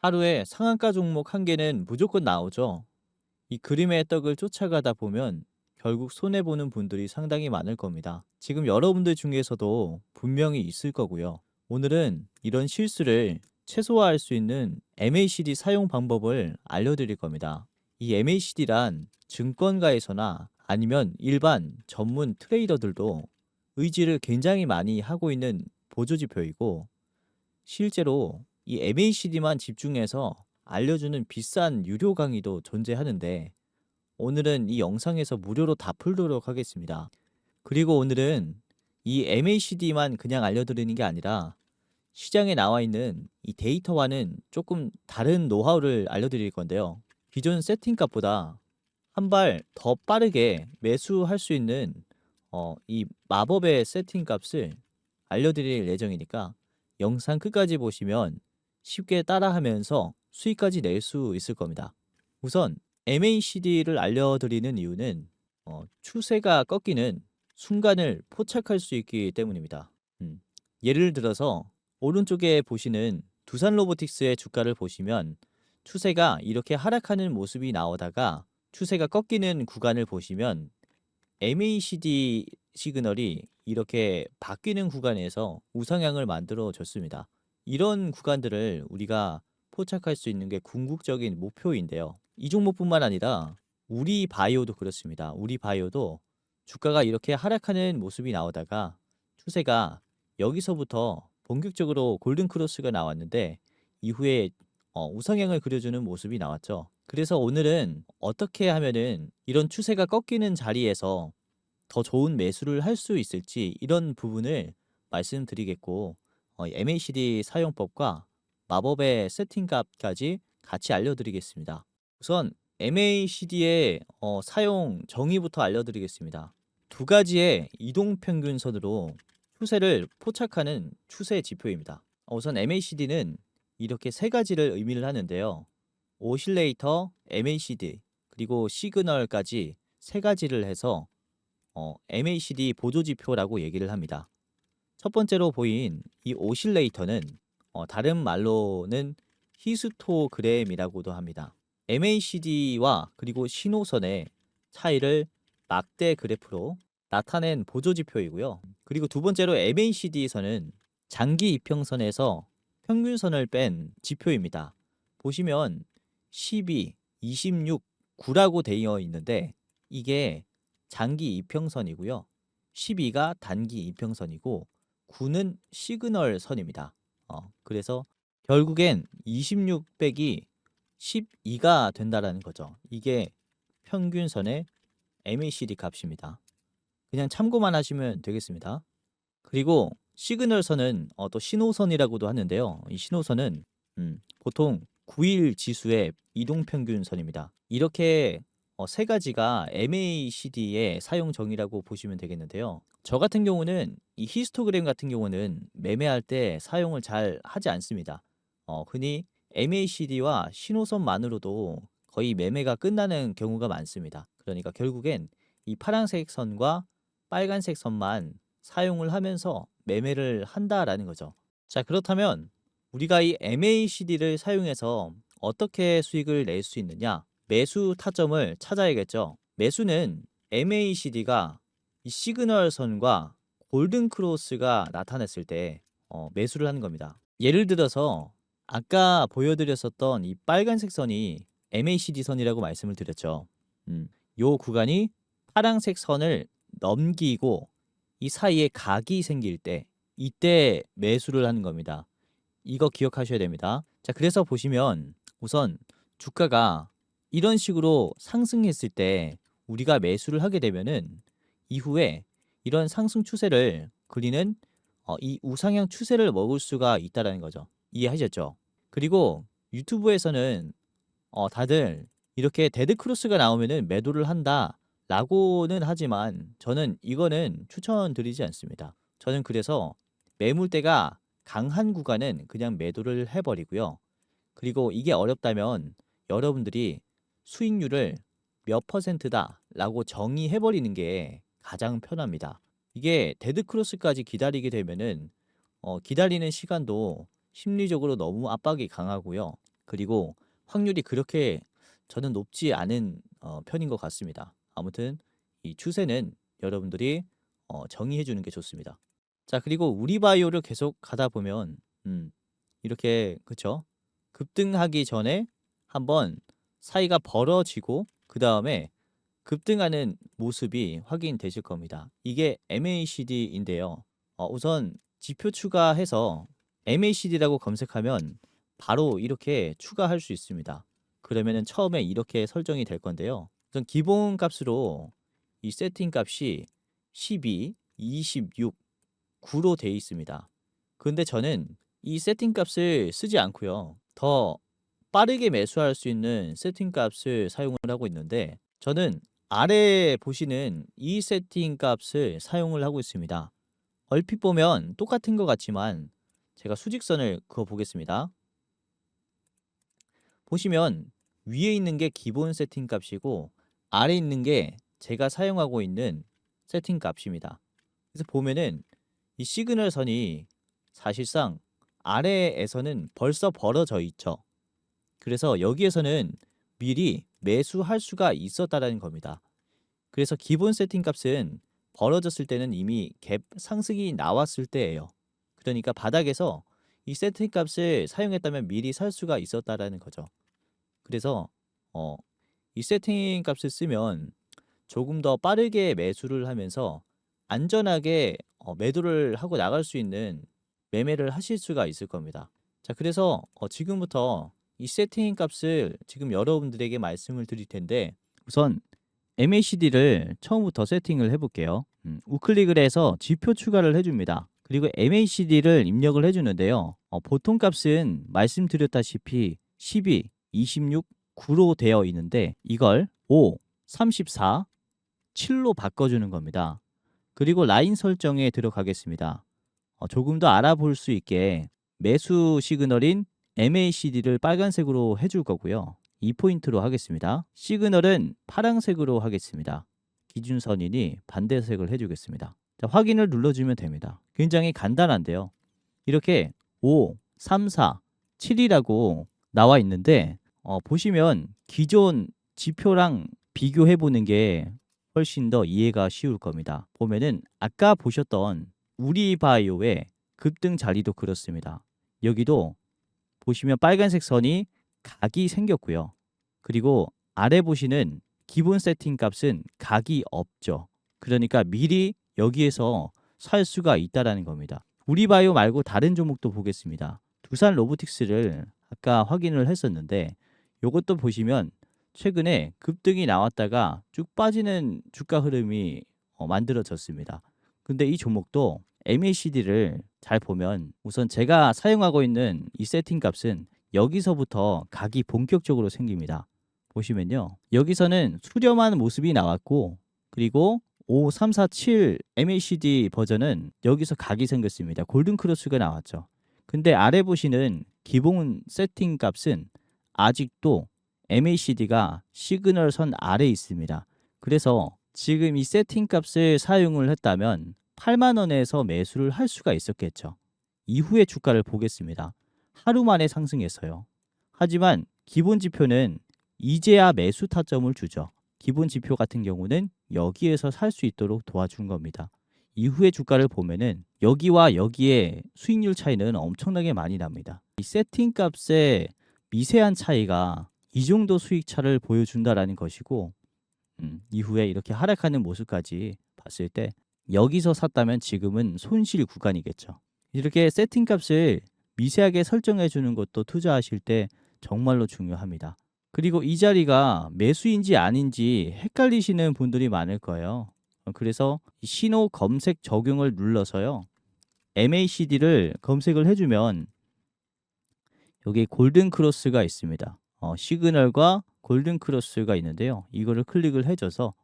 하루에 상한가 종목 한 개는 무조건 나오죠. 이 그림의 떡을 쫓아가다 보면 결국 손해보는 분들이 상당히 많을 겁니다. 지금 여러분들 중에서도 분명히 있을 거고요. 오늘은 이런 실수를 최소화할 수 있는 MACD 사용 방법을 알려드릴 겁니다. 이 MACD란 증권가에서나 아니면 일반 전문 트레이더들도 의지를 굉장히 많이 하고 있는 보조지표이고, 실제로 이 MACD만 집중해서 알려주는 비싼 유료 강의도 존재하는데, 오늘은 이 영상에서 무료로 다 풀도록 하겠습니다. 그리고 오늘은 이 MACD만 그냥 알려드리는 게 아니라 시장에 나와 있는 이 데이터와는 조금 다른 노하우를 알려드릴 건데요. 기존 세팅값보다 한 발 더 빠르게 매수할 수 있는 이 마법의 세팅값을 알려드릴 예정이니까 영상 끝까지 보시면 쉽게 따라하면서 수익까지 낼 수 있을 겁니다. 우선 MACD를 알려드리는 이유는 추세가 꺾이는 순간을 포착할 수 있기 때문입니다. 예를 들어서 오른쪽에 보시는 두산 로보틱스의 주가를 보시면 추세가 이렇게 하락하는 모습이 나오다가 추세가 꺾이는 구간을 보시면 MACD 시그널이 이렇게 바뀌는 구간에서 우상향을 만들어 줬습니다. 이런 구간들을 우리가 포착할 수 있는 게 궁극적인 목표인데요. 이 종목뿐만 아니라 우리 바이오도 그렇습니다. 우리 바이오도 주가가 이렇게 하락하는 모습이 나오다가 추세가 여기서부터 본격적으로 골든 크로스가 나왔는데 이후에 우상향을 그려주는 모습이 나왔죠. 그래서 오늘은 어떻게 하면은 이런 추세가 꺾이는 자리에서 더 좋은 매수를 할 수 있을지 이런 부분을 말씀드리겠고, MACD 사용법과 마법의 세팅값까지 같이 알려드리겠습니다. 우선 MACD의 사용 정의부터 알려드리겠습니다. 두 가지의 이동평균선으로 추세를 포착하는 추세 지표입니다. 우선 MACD는 이렇게 세 가지를 의미를 하는데요. 오실레이터, MACD, 그리고 시그널까지 세 가지를 해서 MACD 보조지표라고 얘기를 합니다. 첫 번째로 보인 이 오실레이터는 다른 말로는 히스토그램이라고도 합니다. MACD와 그리고 신호선의 차이를 막대 그래프로 나타낸 보조지표이고요. 그리고 두 번째로 MACD에서는 장기 이평선에서 평균선을 뺀 지표입니다. 보시면 12, 26, 9라고 되어 있는데 이게 장기 이평선이고요. 12가 단기 이평선이고 9는 시그널 선입니다. 그래서 결국엔 26 빼기 12가 된다라는 거죠. 이게 평균선의 MACD 값입니다. 그냥 참고만 하시면 되겠습니다. 그리고 시그널선은 또 신호선이라고도 하는데요. 이 신호선은 보통 9일 지수의 이동평균선입니다. 이렇게 세 가지가 MACD의 사용 정의라고 보시면 되겠는데요. 저 같은 경우는 이 히스토그램 같은 경우는 매매할 때 사용을 잘 하지 않습니다. 흔히 MACD와 신호선만으로도 거의 매매가 끝나는 경우가 많습니다. 그러니까 결국엔 이 파란색 선과 빨간색 선만 사용을 하면서 매매를 한다라는 거죠. 자, 그렇다면 우리가 이 MACD를 사용해서 어떻게 수익을 낼 수 있느냐? 매수 타점을 찾아야겠죠. 매수는 MACD가 이 시그널 선과 골든 크로스가 나타났을 때 매수를 하는 겁니다. 예를 들어서 아까 보여드렸었던 이 빨간색 선이 MACD 선이라고 말씀을 드렸죠. 요 구간이 파란색 선을 넘기고 이 사이에 각이 생길 때 이때 매수를 하는 겁니다. 이거 기억하셔야 됩니다. 자, 그래서 보시면 우선 주가가 이런 식으로 상승했을 때 우리가 매수를 하게 되면은 이후에 이런 상승 추세를 그리는 이 우상향 추세를 먹을 수가 있다라는 거죠. 이해하셨죠? 그리고 유튜브에서는 다들 이렇게 데드 크로스가 나오면은 매도를 한다라고는 하지만 저는 이거는 추천드리지 않습니다. 저는 그래서 매물대가 강한 구간은 그냥 매도를 해버리고요. 그리고 이게 어렵다면 여러분들이 수익률을 몇 퍼센트다라고 정의해버리는 게 가장 편합니다. 이게 데드 크로스까지 기다리게 되면은 기다리는 시간도 심리적으로 너무 압박이 강하고요. 그리고 확률이 그렇게 저는 높지 않은 편인 것 같습니다. 아무튼 이 추세는 여러분들이 정의해 주는 게 좋습니다. 자, 그리고 우리바이오를 계속 가다 보면 이렇게, 그쵸? 급등하기 전에 한번 사이가 벌어지고 그다음에 급등하는 모습이 확인되실 겁니다. 이게 MACD인데요. 우선 지표 추가해서 MACD라고 검색하면 바로 이렇게 추가할 수 있습니다. 그러면은 처음에 이렇게 설정이 될 건데요. 우선 기본 값으로 이 세팅 값이 12, 26, 9로 되어 있습니다. 근데 저는 이 세팅 값을 쓰지 않고요. 더 빠르게 매수할 수 있는 세팅 값을 사용을 하고 있는데, 저는 아래에 보시는 이 세팅 값을 사용을 하고 있습니다. 얼핏 보면 똑같은 것 같지만 제가 수직선을 그어 보겠습니다. 보시면 위에 있는 게 기본 세팅 값이고 아래에 있는 게 제가 사용하고 있는 세팅 값입니다. 그래서 보면은 이 시그널 선이 사실상 아래에서는 벌써 벌어져 있죠. 그래서 여기에서는 미리 매수할 수가 있었다라는 겁니다. 그래서 기본 세팅 값은 벌어졌을 때는 이미 갭 상승이 나왔을 때예요. 그러니까 바닥에서 이 세팅 값을 사용했다면 미리 살 수가 있었다라는 거죠. 그래서 이 세팅 값을 쓰면 조금 더 빠르게 매수를 하면서 안전하게 매도를 하고 나갈 수 있는 매매를 하실 수가 있을 겁니다. 자, 그래서 지금부터 이 세팅 값을 지금 여러분들에게 말씀을 드릴 텐데, 우선 MACD를 처음부터 세팅을 해볼게요. 우클릭을 해서 지표 추가를 해줍니다. 그리고 MACD를 입력을 해주는데요. 보통 값은 말씀드렸다시피 12, 26, 9로 되어 있는데 이걸 5, 34, 7로 바꿔주는 겁니다. 그리고 라인 설정에 들어가겠습니다. 조금 더 알아볼 수 있게 매수 시그널인 MACD를 빨간색으로 해줄 거고요. 2포인트로 하겠습니다. 시그널은 파란색으로 하겠습니다. 기준선이니 반대색을 해주겠습니다. 자, 확인을 눌러주면 됩니다. 굉장히 간단한데요. 이렇게 5, 3, 4, 7이라고 나와 있는데 보시면 기존 지표랑 비교해 보는 게 훨씬 더 이해가 쉬울 겁니다. 보면은 아까 보셨던 우리바이오의 급등 자리도 그렇습니다. 여기도 보시면 빨간색 선이 각이 생겼고요. 그리고 아래 보시는 기본 세팅 값은 각이 없죠. 그러니까 미리 여기에서 살 수가 있다라는 겁니다. 우리바이오 말고 다른 종목도 보겠습니다. 두산 로보틱스를 아까 확인을 했었는데 이것도 보시면 최근에 급등이 나왔다가 쭉 빠지는 주가 흐름이 만들어졌습니다. 근데 이 종목도 MACD를 잘 보면 우선 제가 사용하고 있는 이 세팅 값은 여기서부터 각이 본격적으로 생깁니다. 보시면요. 여기서는 수렴한 모습이 나왔고 그리고 5, 3, 4, 7 MACD 버전은 여기서 각이 생겼습니다. 골든 크로스가 나왔죠. 근데 아래 보시는 기본 세팅 값은 아직도 MACD가 시그널 선 아래에 있습니다. 그래서 지금 이 세팅 값을 사용을 했다면 8만 원에서 매수를 할 수가 있었겠죠. 이후의 주가를 보겠습니다. 하루 만에 상승했어요. 하지만 기본 지표는 이제야 매수 타점을 주죠. 기본 지표 같은 경우는 여기에서 살 수 있도록 도와준 겁니다. 이후의 주가를 보면은 여기와 여기의 수익률 차이는 엄청나게 많이 납니다. 이 세팅 값의 미세한 차이가 이 정도 수익 차를 보여준다라는 것이고 이후에 이렇게 하락하는 모습까지 봤을 때 여기서 샀다면 지금은 손실 구간이겠죠. 이렇게 세팅 값을 미세하게 설정해 주는 것도 투자하실 때 정말로 중요합니다. 그리고 이 자리가 매수인지 아닌지 헷갈리시는 분들이 많을 거예요. 그래서 신호 검색 적용을 눌러서요. MACD를 검색을 해주면 여기 골든 크로스가 있습니다. 시그널과 골든 크로스가 있는데요. 이거를 클릭을 해줘서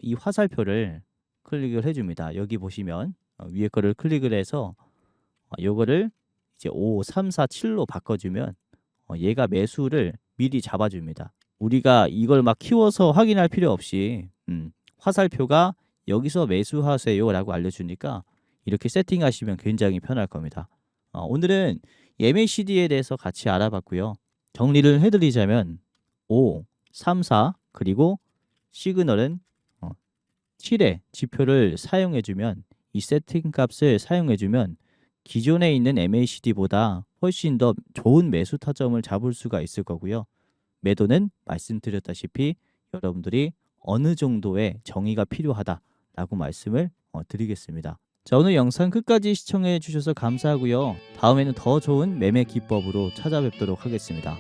이 화살표를 클릭을 해줍니다. 여기 보시면 위에 거를 클릭을 해서 요거를 이제 5, 3, 4, 7로 바꿔주면 얘가 매수를 미리 잡아줍니다. 우리가 이걸 막 키워서 확인할 필요 없이 화살표가 여기서 매수하세요 라고 알려주니까 이렇게 세팅하시면 굉장히 편할 겁니다. 오늘은 MACD에 대해서 같이 알아봤고요. 정리를 해드리자면 5, 3, 4 그리고 시그널은 7의 지표를 사용해주면 이 세팅 값을 사용해주면 기존에 있는 MACD보다 훨씬 더 좋은 매수 타점을 잡을 수가 있을 거고요. 매도는 말씀드렸다시피 여러분들이 어느 정도의 정의가 필요하다라고 말씀을 드리겠습니다. 자, 오늘 영상 끝까지 시청해 주셔서 감사하고요. 다음에는 더 좋은 매매 기법으로 찾아뵙도록 하겠습니다.